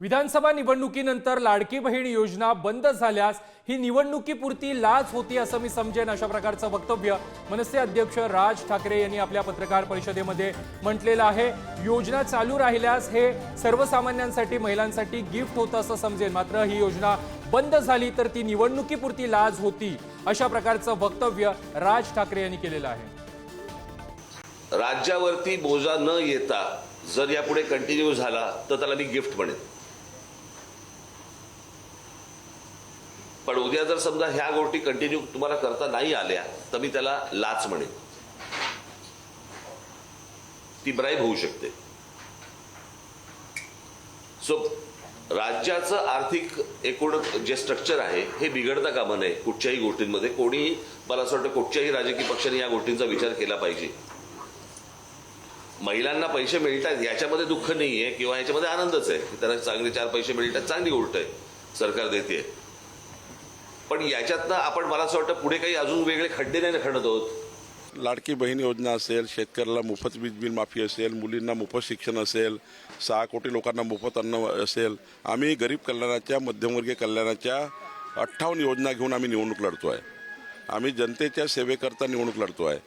विधानसभा निवडणुकीनंतर लाडकी बहीण योजना बंद झाल्यास ही निवडणुकीपुरती लाच होती असं मी समजेन, अशा प्रकारचं वक्तव्य मनसे अध्यक्ष राज ठाकरे यांनी आपल्या पत्रकार परिषदेमध्ये म्हटलेलं आहे। योजना चालू राहिल्यास हे सर्वसामान्यांसाठी, महिलांसाठी गिफ्ट होतं असं समजेन, मात्र ही योजना बंद झाली तर ती निवडणुकीपुरती लाच होती, अशा प्रकारचं वक्तव्य राज ठाकरे यांनी केलेलं आहे। राज्यावरती बोजा न येता जर यापुढे कंटिन्यू झाला तर त्याला मी गिफ्ट म्हणेन, पण उद्या जर समजा ह्या गोष्टी कंटिन्यू तुम्हाला करता नाही आल्या तर मी त्याला लाच म्हणेन, ती ब्राईब होऊ शकते। सो राज्याचं आर्थिक एकूण जे स्ट्रक्चर आहे हे बिघडता कामा नये कुठच्याही गोष्टींमध्ये। कोणी, मला असं वाटतं कुठच्याही राजकीय पक्षाने या गोष्टींचा विचार केला पाहिजे। महिलांना पैसे मिळतात याच्यामध्ये दुःख नाहीये किंवा याच्यामध्ये आनंदच आहे, त्यांना चांगले 4 पैसे मिळतात, चांगली गोष्ट आहे, सरकार देते। पण याच्यातनं आपण, मला असं वाटतं पुढे काही अजून वेगळे खड्डे नाही खणत आहोत। लाडकी बहीण योजना असेल, शेतकऱ्याला मोफत वीज बिल माफी असेल, मुलींना मोफत शिक्षण असेल, 6 कोटी लोकांना मोफत अन्न असेल, आम्ही गरीब कल्याणाच्या, मध्यमवर्गीय कल्याणाच्या 58 योजना घेऊन आम्ही निवडणूक लढतोय। आम्ही जनतेच्या सेवेकरता निवडणूक लढतोय।